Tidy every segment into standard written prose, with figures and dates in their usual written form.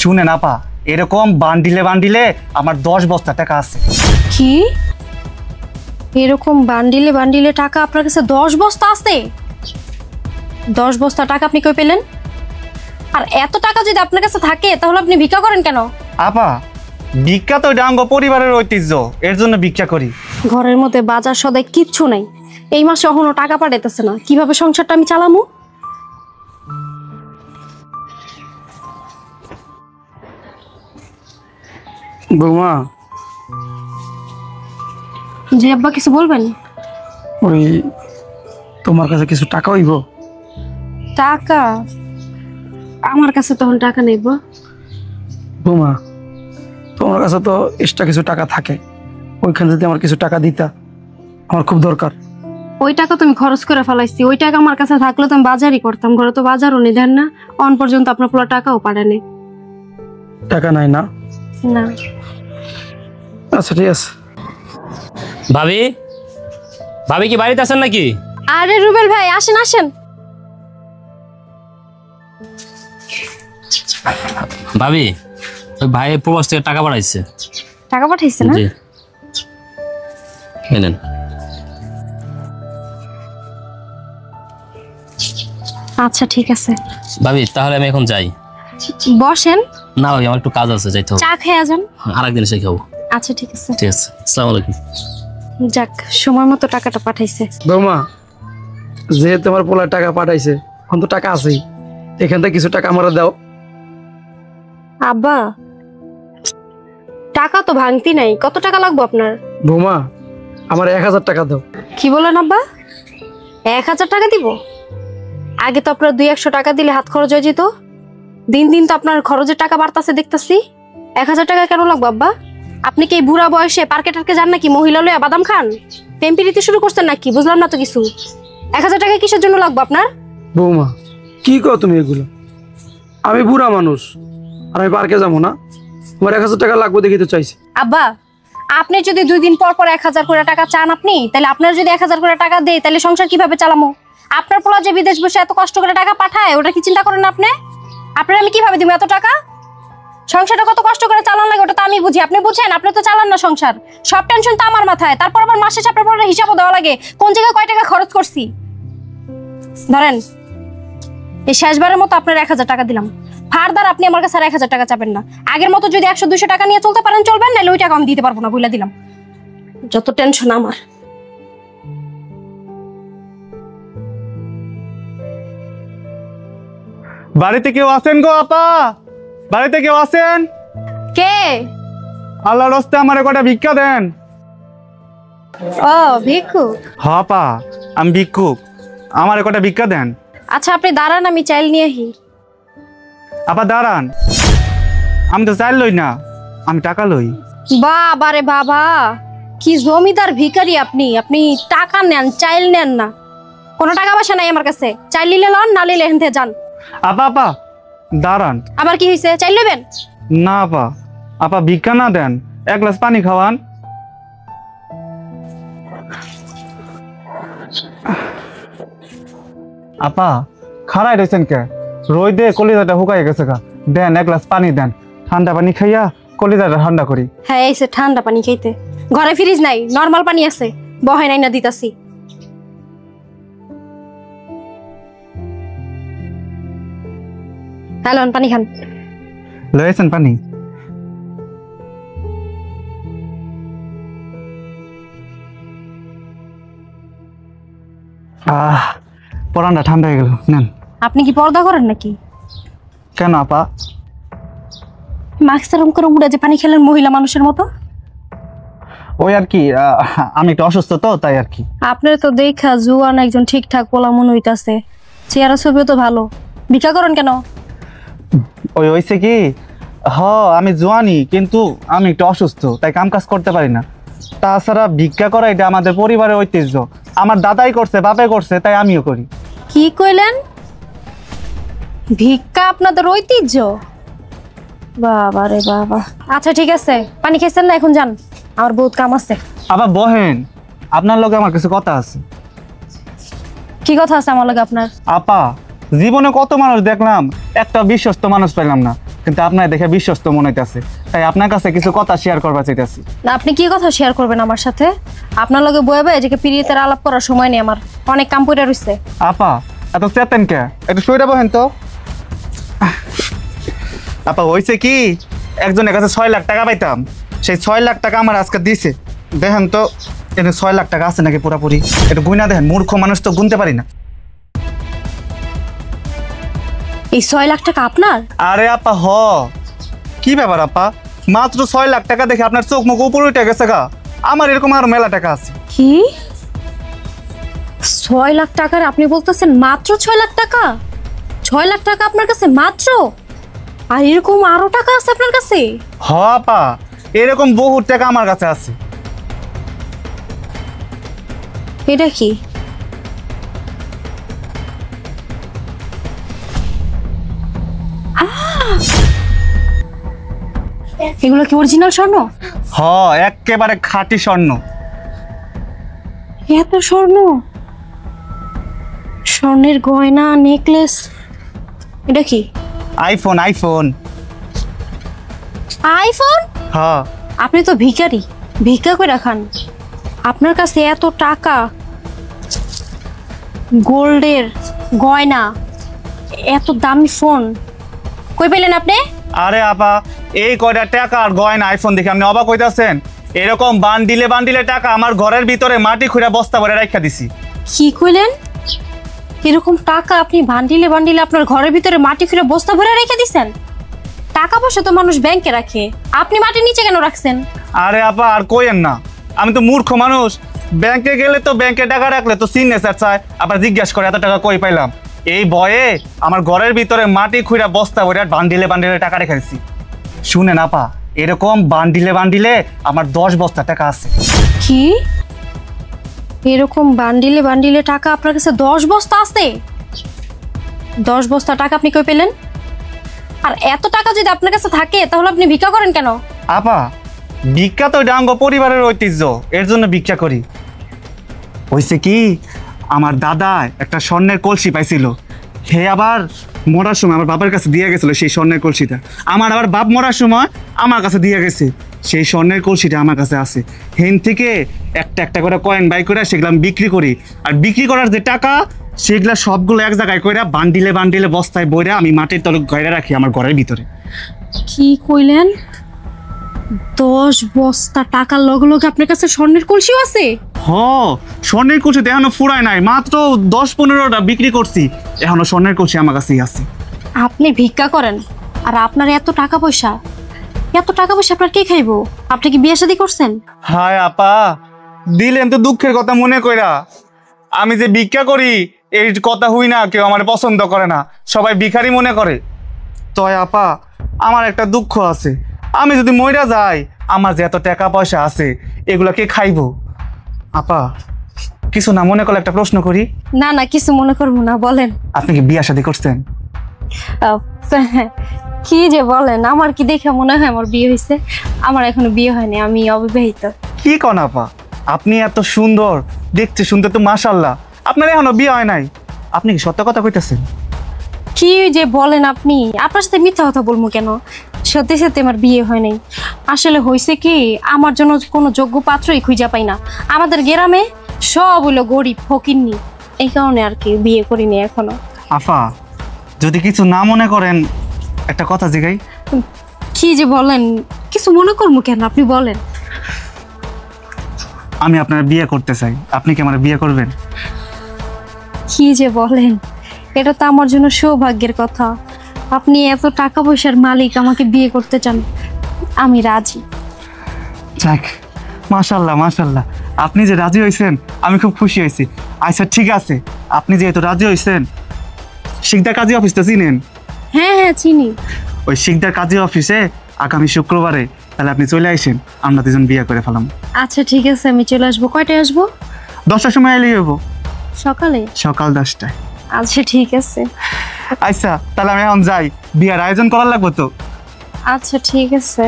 শুনেন আপা, এরকম বান্ডিলে বান্ডিলে আমার 10 বস্তা টাকা আছে। কি এরকম বান্ডিলে বান্ডিলে টাকা আপনার কাছে 10 বস্তা আছে? 10 বস্তা টাকা আপনি কই পেলেন? আর এত টাকা যদি আপনার কাছে থাকে তাহলে আপনি ভিক্ষা করেন কেন? আপা, ভিক্ষা তো ডাঙ্গ পরিবারের ঐতিহ্য, এর জন্য ভিক্ষা করি। ঘরের মধ্যে বাজার সদাই কিচ্ছু নাই, এই মাসে এখনো টাকা পাঠাইতেছে না, কিভাবে সংসারটা আমি চালামু? বৌমা, জি আব্বা, কিছু বলবেন? ওই তোমার কাছে কিছু টাকা হইব? টাকা? আমার কাছে তখন টাকা নেই বৌমা, তোমার কাছে তো এক্সট্রা কিছু টাকা থাকে, ওইখানে যদি আমার কিছু টাকা দিতা, আমার খুব দরকার। ওই টাকা তুমি খরচ করে ফেলাইছি, ওই টাকা আমার কাছে থাকলে তো আমি বাজারই করতাম, ঘরে তো বাজারও নেই, দেন না অন পর্যন্ত আপনার পুরো টাকাও পাঠানে। টাকা নাই না? না। আচ্ছা ঠিক আছে। ভাবি, ভাবি কি বাড়িতে আছেন নাকি? আরে রুবেল ভাই, আসেন আসেন। ভাবি, ওই ভাই প্রবাস থেকে টাকা পাঠাইছে। টাকা পাঠাইছে না? জি, নেন। আচ্ছা ঠিক আছে ভাবি, তাহলে আমি এখন যাই। বসেন। না ভাবি, আমার একটু কাজ আছে, যাইতে হবে। চা খেয়ে যান। আরেকদিন এসে খাবো। আচ্ছা ঠিক আছে। ঠিক আছে, আসসালামু আলাইকুম। যাক, সময় মতো টাকাটা পাঠাইছে। বৌমা, যেহেতু আমার পোলার টাকা পাঠাইছে, এখন তো টাকা আছেই, এখান থেকে কিছু টাকা আমরা দাও। আব্বা, টাকা তো ভাঙতি নাই, কত টাকা লাগবে আপনার? বৌমা, আমার 1000 টাকা দাও। কি বলেন আব্বা, 1000 টাকা দিব? আগে তো আপনার 200-100 টাকা দিলে হাত খরচ হয়ে যেত, দিন দিন তো আপনার খরচের টাকা বাড়তাছে দেখতেছি। 1000 টাকা কেন লাগবে আব্বা? আপনি কি এই বুড়া বয়সে পার্কে টার্কে যান নাকি? মহিলা লইয়া বাদাম খান? প্রেম প্রীতি শুরু করছেন নাকি? বুঝলাম না তো কিছু। 1000 টাকা কিসের জন্য লাগবে আপনার? বৌমা, কি কও তুমি এগুলো? আমি বুড়া মানুষ, আর আমি পার্কে যাবো না? আমার 1000 টাকা লাগবে দেখি তো চাইছি। আব্বা, আপনি যদি 2 দিন পর পর 1000 করে টাকা চান আপনি, তাহলে আপনার যদি 1000 করে টাকা দেয় তাহলে সংসার কিভাবে চালামো? আপনার পোলা যে বিদেশ বসে এত কষ্ট করে টাকা পাঠায়, ওটা কি চিন্তা করেন আপনি? আপনার আমি কিভাবে দিব এত টাকা? সংসারটা কত কষ্ট করে চালান লাগে ওটা তো আমি বুঝি, আপনি বুঝেন? আপনি তো চালান না সংসার, সব টেনশন তো আমার মাথায়। তারপর আবার মাসে আপনার পরে হিসাবও দেওয়া লাগে, কোন জায়গায় কয় টাকা খরচ করছি। ধরেন, এই শেষবারের মতো আপনার 1000 টাকা দিলাম, ফারদার আপনি আমার কাছে আর 1000 টাকা চাবেন না। আগের মতো যদি 100-200 টাকা নিয়ে চলতে পারেন চলবেন, নাহলে ওই টাকা আমি দিতে পারবো না, বলে দিলাম। যত টেনশন আমার। বাড়িতে কেউ আছেন গো আপা? বাড়িতে কেউ আছেন? কে? আল্লাহর রাস্তে আমারে কটা ভিক্ষা দেন। ও ভিক্ষুক? হ্যাঁ আপা, আমি ভিক্ষুক, আমারে কটা ভিক্ষা দেন। আচ্ছা আপনি দাঁড়ান, আমি চাইল নিয়ে আহি। আপা দাঁড়ান, আমি তো চাইল লই না, আমি টাকা লই। বাবা রে বাবা, কি জমিদার ভিখারি আপনি! আপনি টাকা নেন, চাইল নেন না। কোনো টাকা পয়সা নাই আমার কাছে, চাইল নিলে লন, না নিলে এখান থেকে যান। আপা আপা দাঁড়ান। আবার কি হয়েছে? চাইল নেবেন? না আপা, আপা ভিক্ষা না দেন, 1 গ্লাস পানি খাওয়ান। আপা খাড়াই রয়েছেন কে? রোদে কলিজাটা শুকাই গেছে গা, দেন 1 গ্লাস পানি দেন, ঠান্ডা পানি খাইয়া কলিজাটা ঠান্ডা করি। হ্যাঁ, এসে ঠান্ডা পানি খাইতে। ঘরে ফ্রিজ নাই, নরমাল পানি আছে, বহাই নাই না দিতাছি। হ্যালো, পানি খান। লয়েছেন পানি? পরানটা ঠান্ডা হয়ে গেল, নেন। আপনি কি পর্দা করেন নাকি? কেন আপা? মাস্ক এরকম করে উড়ে যে পানি খেলেন মহিলা মানুষের মতো। ওই আর কি, আমি একটু অসুস্থ তো, তাই আর কি। আপনার তো দেখা জুয়ান একজন ঠিকঠাক পোলা মনে হইতাছে, চেহারা ছবিও তো ভালো, ভিক্ষা করেন কেন? ওই হয়েছে কি, আমি জোয়ানি, কিন্তু আমি একটু অসুস্থ, তাই কাম কাজ করতে পারি না। তাছাড়া ভিক্ষা করা এটা আমাদের পরিবারের ঐতিহ্য, আমার দাদাই করছে, বাপে করছে, তাই আমিও করি। কি কইলেন? ভিক্ষা আপনাদের ঐতিহ্য? বাবা রে বাবা। আচ্ছা ঠিক আছে, পানি খেয়েছেন না, এখন যান, আমার বহুত কাম আছে। আবার বহেন, আপনার লগে আমার কিছু কথা আছে। কি কথা আছে আমার লগে আপনার? আপা, জীবনে কত মানুষ দেখলাম, একটা বিশ্বস্ত মানুষ পেলাম না। কিন্তু আপনার দেখে বিশ্বস্ত মনে হইতেছে, তাই আপনার কাছে কিছু কথা শেয়ার করবা চাইতেছি। না আপনি কি কথা শেয়ার করবেন আমার সাথে? আপনার লগে বয়ে বয়ে এদিকে পিরিয়তের আলাপ করার সময় নেই আমার, অনেক কাম পড়ে রইছে। আপা এত চেতেন কে, একটু শুয়ে বহেন তো। আপা হয়েছে কি, একজনের কাছে 6 লাখ টাকা পাইতাম, সেই 6 লাখ টাকা আমার আজকে দিছে। দেখেন তো এখানে 6 লাখ টাকা আছে নাকি পুরাপুরি, একটু গুইনা দেখেন, মূর্খ মানুষ তো গুনতে পারি না। এই 6 লাখ টাকা আপনার? আরে আপা কি ব্যাপার আপা, মাত্র 6 লাখ টাকা দেখে আপনার চোখ মুখ উপরে উঠে গেছে গা? আমার এরকম আরো মেলা টাকা আছে। কি 6 লাখ টাকার আপনি বলতেছেন মাত্র 6 লাখ টাকা? 6 লাখ টাকা আপনার কাছে মাত্র? আর এরকম আরো টাকা আছে আপনার কাছে? আপা এরকম বহু টাকা আমার কাছে আছে। এটা কি? এগুলো কি অরিজিনাল স্বর্ণ? একেবারে খাঁটি স্বর্ণ। এত স্বর্ণ, স্বর্ণের গয়না, নেকলেস, এটা কি? আইফোন। আইফোন? আপনি তো ভিখারি, ভিক্ষা করে খান। আপনার কাছে এত টাকা, গোল্ডের গয়না, এত দামি ফোন কই পেলেন আপনি? আরে আপা এই কয়টা টাকা আর গয়না আইফোন দেখে আপনি অবাক হইতাছেন? এরকম বান্ডিলে বান্ডিলে টাকা আমার ঘরের ভিতরে মাটি খুঁড়া বস্তা ভরে রাখা দিছি। কি কইলেন? এরকম টাকা আপনি বান্ডিলে বান্ডিলে আপনার ঘরের ভিতরে মাটি খুঁড়ে বস্তা ভরে রেখে দিছেন? টাকা পয়সা তো মানুষ ব্যাংকে রাখে, আপনি মাটির নিচে কেন রাখছেন? আরে আপা আর কইেন না, আমি তো মূর্খ মানুষ। ব্যাংকে গেলে তো ব্যাংকে টাকা রাখলে তো সিগনেচার চায়, আবার জিজ্ঞাসা করে এত টাকা কই পাইলাম। এই ভয়ে আমার ঘরের ভিতরে মাটি খুঁড়া বস্তা ভরে বান্ডিলে বান্ডিলে টাকা রেখে দিছি। শুনেন আপা, এরকম বান্ডিলে বান্ডিলে আমার 10 বস্তা টাকা আছে। কি এরকম বান্ডিলে বান্ডিলে টাকা আপনার কাছে 10 বস্তা আছে? 10 বস্তা টাকা আপনি কই পেলেন? আর এত টাকা যদি আপনার কাছে থাকে তাহলে আপনি ভিক্ষা করেন কেন? আপা ভিক্ষা তো ডাঙ্গ পরিবারের ঐতিহ্য, এর জন্য ভিক্ষা করি। হইছে কি, আমার দাদা একটা স্বর্ণের কলসি পাইছিল, হে আবার মরার সময় আমার বাবার কাছে দিয়ে গেছিল সেই স্বর্ণের কলসিটা। আমার আবার বাপ মরার সময় আমার কাছে দিয়ে গেছে, সেই স্বর্ণের কলসিটা আমার কাছে আছে। হেন থেকে একটা একটা করে কয়েন বাই করে সেগুলো আমি বিক্রি করি, আর বিক্রি করার যে টাকা সেগুলা সবগুলো এক জায়গায় করে বান্ডিলে বান্ডিলে বস্তায় বইরা আমি মাটির তলে গাইরা রাখি আমার ঘরের ভিতরে। কি কইলেন? 10 বস্তা টাকার লগে লগে আপনার কাছে স্বর্ণের কলসিও আছে? স্বর্ণের কলসি এখনো ফুরায় নাই, মাত্র 10-15টা বিক্রি করছি, এখনো স্বর্ণের কলসি আমার কাছেই আছে। আপনি ভিক্ষা করেন আর আপনার এত টাকা পয়সা, এত টাকা পয়সা আপনার কে খাইবো? আপনি কি বিয়ে শাদী করছেন? হায় আপা, দিলেন তো দুঃখের কথা মনে কইরা। আমি যে ভিক্ষা করি এই কথা হই না, কেউ আমার পছন্দ করে না, সবাই ভিখারি মনে করে। তয় আপা আমার একটা দুঃখ আছে, আমি যদি মইরা যাই আমার যে এত টাকা পয়সা আছে এগুলা কে খাইবো? আপা কিছু না মনে করলে একটা প্রশ্ন করি। না না কিছু মনে করবো না, বলেন। আপনি কি বিয়ে শাদী করছেন? কি যে বলেন, আমার কি দেখে মনে হয় আমার বিয়ে হয়েছে? আমার এখনো বিয়ে হয়নি, আমি অবিবাহিত। কি কন আপা, আপনি এত সুন্দর দেখতে, সুন্দর তো মাশাআল্লাহ, আপনার এখনো বিয়ে হয় নাই? আপনি কি সত্য কথা কইতেছেন? কি যে বলেন আপনি, আপনার সাথে মিথ্যা কথা বলবো কেন? সত্যি সত্যি আমার বিয়ে হয় নাই। আসলে হয়েছে কি, আমার জন্য কোনো যোগ্য পাত্রই খুঁজে পাই না। আমাদের গ্রামে সব হলো গরিব ফকিন্নি, এই কারণে আর কি বিয়ে করিনি এখনো। আফা যদি কিছু না মনে করেন একটা কথা জিগাই। কি যে বলেন, কিছু মনে করবো কেন, আপনি বলেন। আমি আপনার বিয়ে করতে চাই, আপনি কি আমার বিয়ে করবেন? কি যে বলেন, এটা তো আমার জন্য সৌভাগ্যের কথা। আপনি এত টাকা পয়সার মালিক, আমাকে বিয়ে করতে চান, আমি রাজি। যাক মাশাআল্লাহ মাশাআল্লাহ, আপনি যে রাজি হয়েছেন আমি খুব খুশি হয়েছি। আচ্ছা ঠিক আছে, আপনি যেহেতু রাজি হয়েছেন, শিকদার কাজী অফিস তো চিনেন? হ্যাঁ হ্যাঁ চিনি। ওই শিকদার কাজী অফিসে আগামী শুক্রবারে তাহলে আপনি চলে আসেন, আমরা দুজন বিয়ে করে ফেলাম। আচ্ছা ঠিক আছে, আমি চলে আসবো। কয়টায় আসবো? 10টার সময় এলেই হবো। সকালে? সকাল 10টায়। আচ্ছা ঠিক আছে। আচ্ছা তাহলে আমি এখন যাই, বিয়ের আয়োজন করার লাগবে তো। আচ্ছা ঠিক আছে।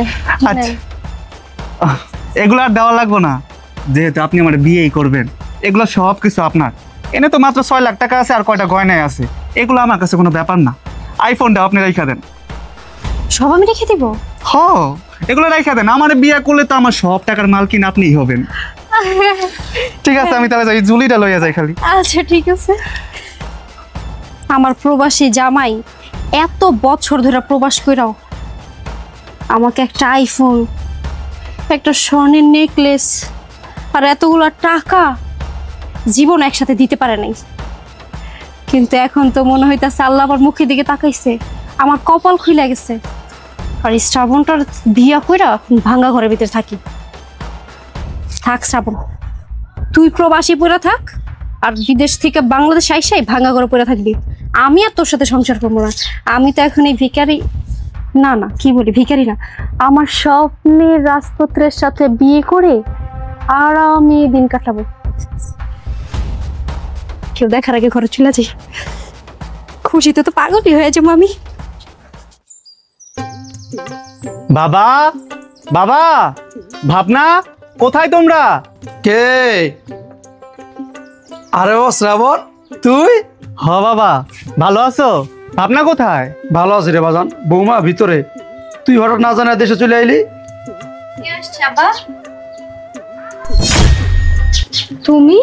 আচ্ছা এগুলো আর দেওয়া লাগবো না, যেহেতু আপনি আমার বিয়েই করবেন, এগুলো সব কিছু আপনার। এনে তো মাত্র 6 লাখ টাকা আছে আর কয়টা গয়নায় আছে, এগুলো আমার কাছে কোনো ব্যাপার না। আইফোনটা আপনি রেখে দেন। সব আমি রেখে দিব? হ, এগুলো রেখে দেন। আমার বিয়ে করলে তো আমার সব টাকার মালকিন আপনিই হবেন। ঠিক আছে, আমি তাহলে যাই, জুলিটা লইয়া যাই খালি। আচ্ছা ঠিক আছে। আমার প্রবাসী জামাই এত বছর ধরে প্রবাস কইরাও আমাকে একটা আইফোন, একটা স্বর্ণের নেকলেস আর এতগুলো টাকা জীবন একসাথে দিতে পারে নাই। কিন্তু এখন তো মনে হইতাছে আল্লাহ আমার মুখের দিকে তাকাইছে, আমার কপাল খুলে গেছে। আর এই শ্রাবণটার বিয়া কইরা ভাঙ্গা ঘরের ভিতরে থাকি। থাক শ্রাবণ, তুই প্রবাসী পড়া থাক, আর বিদেশ থেকে বাংলাদেশ আইসাই ভাঙ্গা ঘরে পড়ে থাকবি। আমি আর তোর সাথে সংসার করবো না। আমি তো এখন এই ভিখারি, না না কি বলি, ভিখারি না, আমার স্বপ্নের রাজপুত্রের সাথে বিয়ে করে আরামে দিন কাটাবো। কেউ দেখার আগে ঘরে চলে যাই, খুশিতে তো পাগলই হয়ে যাবো আমি। বাবা, বাবা, ভাবনা, কোথায় তোমরা? কে? আরে ও শ্রাবণ, তুই? হ বাবা, ভালো আছো? ভাবনা কোথায়? ভালো আছি রে বাজান। বৌমা ভিতরে, তুই হঠাৎ না জানা দেশে চলে আইলি? তুমি?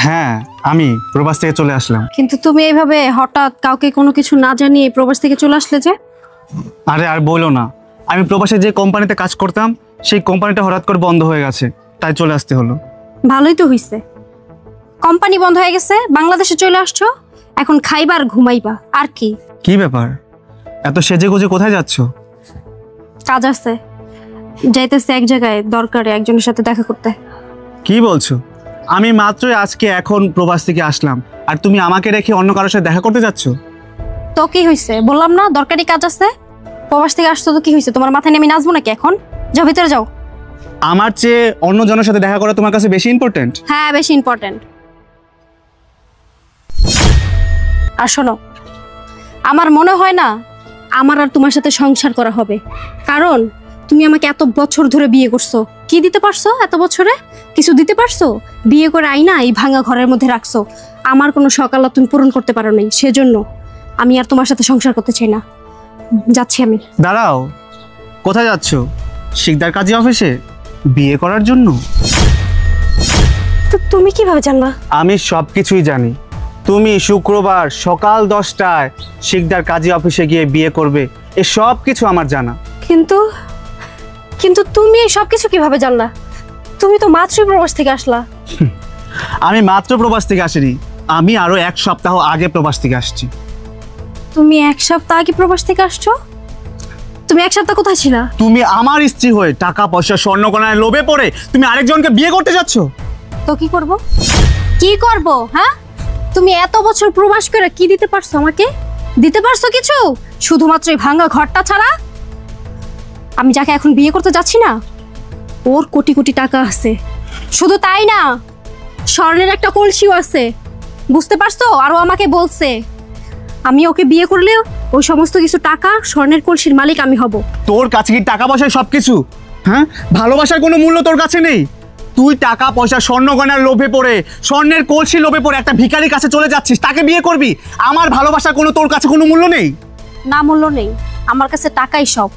হ্যাঁ, আমি প্রবাস থেকে চলে আসলাম। কিন্তু তুমি এইভাবে হঠাৎ কাউকে কোনো কিছু না জানিয়ে প্রবাস থেকে চলে আসলে যে? আরে আর বলো না, আমি প্রবাসে যে কোম্পানিতে কাজ করতাম সেই কোম্পানিটা হঠাৎ করে বন্ধ হয়ে গেছে, তাই চলে আসতে হলো। ভালোই তো হইছে, কোম্পানি বন্ধ হয়ে গেছে, বাংলাদেশে চলে আসছো, এখন খাইবা আর ঘুমাইবা আর কি। কি ব্যাপার, এত সেজে গুজে কোথায় যাচ্ছ? কাজ আছে, যাইতেছে এক জায়গায় দরকারে একজনের সাথে দেখা করতে। কি বলছো? আমি মাত্রই আজকে এখন প্রবাস থেকে আসলাম, আর তুমি আমাকে রেখে অন্য কারোর সাথে দেখা করতে যাচ্ছ? তো কি হয়েছে, বললাম না দরকারি কাজ আছে। প্রবাস থেকে আসছো তো কি হয়েছে, তোমার মাথায় নেমে নাচবো নাকি এখন? যাও ভিতরে যাও। আমার চেয়ে অন্য জনের সাথে দেখা করা তোমার কাছে বেশি ইম্পর্টেন্ট? হ্যাঁ বেশি ইম্পর্টেন্ট। আর শোনো, আমার মনে হয় না আমার আর তোমার সাথে সংসার করা হবে, কারণ তুমি আমাকে এত বছর ধরে বিয়ে করছো, কি দিতে পারছো এত বছরে? কিছু দিতে পারছো? বিয়ে করে আইনা এই ভাঙা ঘরের মধ্যে রাখছো, আমার কোনো সকাল তুমি পূরণ করতে পারো নাই, সেজন্য আমি আর তোমার সাথে সংসার করতে চাই না। যাচ্ছি আমি। দাঁড়াও, কোথায় যাচ্ছ? শিকদার কাজী অফিসে বিয়ে করার জন্য? তো তুমি কিভাবে জানলা? আমি সব কিছুই জানি। তুমি শুক্রবার সকাল 10টায় শিকদার কাজী অফিসে গিয়ে বিয়ে করবে, এ সব কিছু আমার জানা। কিন্তু কিন্তু তুমি এই সব কিছু কিভাবে জানলা? তুমি তো মাত্রই প্রবাস থেকে আসলা। আমি মাত্র প্রবাস থেকে আসিনি, আমি আরো 1 সপ্তাহ আগে প্রবাস থেকে আসছি। তুমি 1 সপ্তাহ আগে প্রবাস থেকে আসছো? তুমি 1 সপ্তাহ কোথায় ছিলা? তুমি আমার স্ত্রী হয়ে টাকা পয়সা স্বর্ণগয়নায় লোভে পড়ে তুমি আরেকজনকে বিয়ে করতে যাচ্ছ। তো কি করব? কি করব? হ্যাঁ, তুমি এত বছর প্রবাস করে কি দিতে পারছো আমাকে? দিতে পারছো কিছু? শুধুমাত্র এই ভাঙা ঘরটা ছাড়া। আমি যাকে এখন বিয়ে করতে যাচ্ছি না, ওর কোটি কোটি টাকা আছে। শুধু তাই না, স্বর্ণের একটা কলসিও আছে, বুঝতে পারছো? আরো আমাকে বলছে আমি ওকে বিয়ে করলে ওই সমস্ত কিছু টাকা, স্বর্ণের কলসির মালিক আমি হব। তোর কাছে কি টাকা পয়সা সবকিছু? হ্যাঁ, ভালোবাসার কোনো মূল্য তোর কাছে নেই? তুই টাকা পয়সা স্বর্ণগয়নার লোভে পড়ে, স্বর্ণের কলসি লোভে পড়ে একটা ভিখারির কাছে চলে যাচ্ছিস, তাকে বিয়ে করবি। আমার ভালোবাসার কোনো তোর কাছে কোনো মূল্য নেই? না, মূল্য নেই, আমার কাছে টাকাই সব।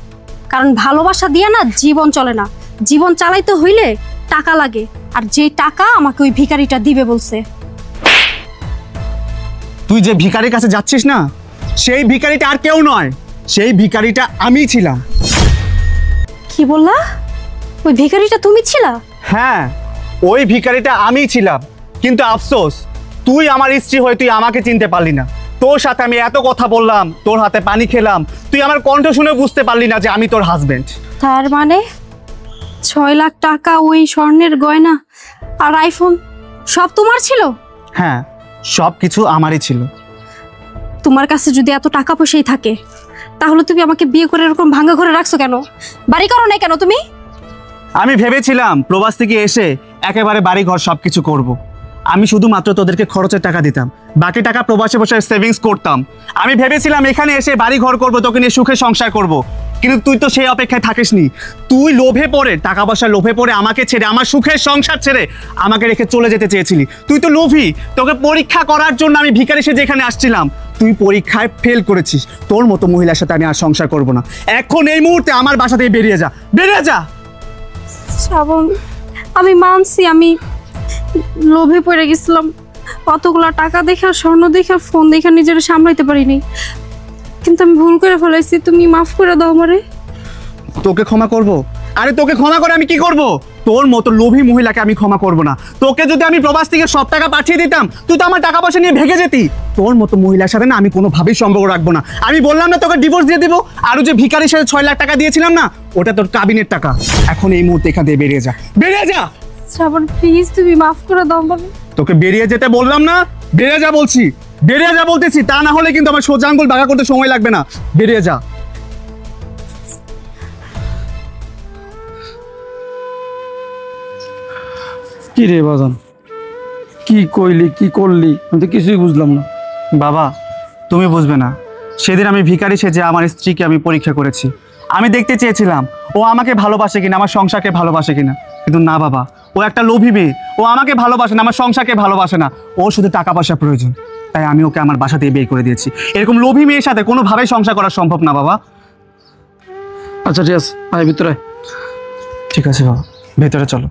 কারণ ভালোবাসা দিয়ে না জীবন চলে না, জীবন চালাইতে হইলে টাকা লাগে, আর যে টাকা আমাকে ওই ভিখারিটা দিবে বলছে। তুই যে ভিখারির কাছে যাচ্ছিস না, সেই ভিখারিটা আর কেউ নয়, সেই ভিখারিটা আমিই ছিলাম। কি বললা? ওই ভিখারিটা তুমি ছিলা? হ্যাঁ, ওই ভিখারিটা আমিই ছিলাম, কিন্তু আফসোস তুই আমার স্ত্রী হয়ে তুই আমাকে চিনতে পারলি না। তোর সাথে আমি এত কথা বললাম, তোর হাতে পানি খেলাম, তুই আমার কণ্ঠ শুনে বুঝতে পারলি না যে আমি তোর হাজবেন্ড। তার মানে 6 লাখ টাকা, ওই স্বর্ণের গয়না আর আইফোন সব তোমার ছিল? হ্যাঁ, সব কিছু আমারই ছিল। তোমার কাছে যদি এত টাকা পয়সাই থাকে, তাহলে তুমি আমাকে বিয়ে করে এরকম ভাঙা ঘরে রাখছো কেন? বাড়ি করো নাই কেন তুমি? আমি ভেবেছিলাম প্রবাস থেকে এসে একেবারে বাড়ি ঘর সব কিছু করবো। আমি শুধুমাত্র তোদেরকে খরচের টাকা দিতাম, বাকি টাকা প্রবাসে বসে সেভিংস করতাম। আমি ভেবেছিলাম এখানে এসে বাড়ি ঘর করবো, তোকে নিয়ে সুখে সংসার করব। কিন্তু তুই তো সেই অপেক্ষায় থাকিসনি। তুই লোভে পড়ে, টাকা পয়সার লোভে পড়ে আমাকে ছেড়ে, আমার সুখের সংসার ছেড়ে আমাকে রেখে চলে যেতে চেয়েছিলি। তুই তো লোভী। তোকে পরীক্ষা করার জন্য আমি ভিখারি সেজে এখানে আসছিলাম। তুই পরীক্ষায় ফেল করেছিস। তোর মতো মহিলার সাথে আমি আর সংসার করব না। এখন এই মুহূর্তে আমার বাসা থেকে বেরিয়ে যা, বেরিয়ে যা। শ্রাবণ, আমি মানছি আমি লোভে পড়ে গেছিলাম। কতগুলো টাকা দেখে, স্বর্ণ দেখে, ফোন দেখে নিজের সামলাইতে পারিনি, কিন্তু আমি ভুল করে ফেলাইছি। তুমি মাফ করে দাও আমারে। তোকে ক্ষমা করব? আরে তোকে ক্ষমা করে আমি কি করব? তোর মতো লোভী মহিলাকে আমি ক্ষমা করব না। তোকে যদি আমি প্রবাস থেকে সব টাকা পাঠিয়ে দিতাম, তুই তো আমার টাকা পয়সা নিয়ে ভেগে যেতি। তোর মতো মহিলার সাথে না আমি কোনোভাবেই সম্পর্ক রাখবো না। আমি বললাম না তোকে ডিভোর্স দিয়ে দেবো। আরও যে ভিখারির সাথে 6 লাখ টাকা দিয়েছিলাম না, ওটা তোর কাবিনের টাকা। এখন এই মুহূর্তে এখান থেকে বেরিয়ে যা, বেরিয়ে যা। শ্রাবণ প্লিজ, তুমি মাফ করে দাও আমারে। তোকে বেরিয়ে যেতে বললাম না? বেরিয়ে যা বলছি, বেরিয়ে যা বলতেছি। তা না হলে কিন্তু আমার সোজা আঙ্গুল বাঁকা করতে সময় লাগবে না। বেরিয়ে যা। কি রে বাজান, কি কইলি কি করলি আমি তো কিছুই বুঝলাম না। বাবা, তুমি বুঝবে না। সেদিন আমি ভিখারি সেজে আমার স্ত্রীকে আমি পরীক্ষা করেছি। আমি দেখতে চেয়েছিলাম ও আমাকে ভালোবাসে কিনা, আমার সংসারকে ভালোবাসে কিনা। কিন্তু না বাবা, ও একটা লোভী মেয়ে। ও আমাকে ভালোবাসে না, আমার সংসারকে ভালোবাসে না। ও শুধু টাকা পয়সা প্রয়োজন, তাই আমি ওকে আমার বাসা থেকে বের করে দিয়েছি। এরকম লোভী মেয়ের সাথে কোনোভাবেই সংসার করা সম্ভব না বাবা। আচ্ছা ঠিক আছে, আয় ভিতরে আয়। ঠিক আছে বাবা, ভেতরে চলো।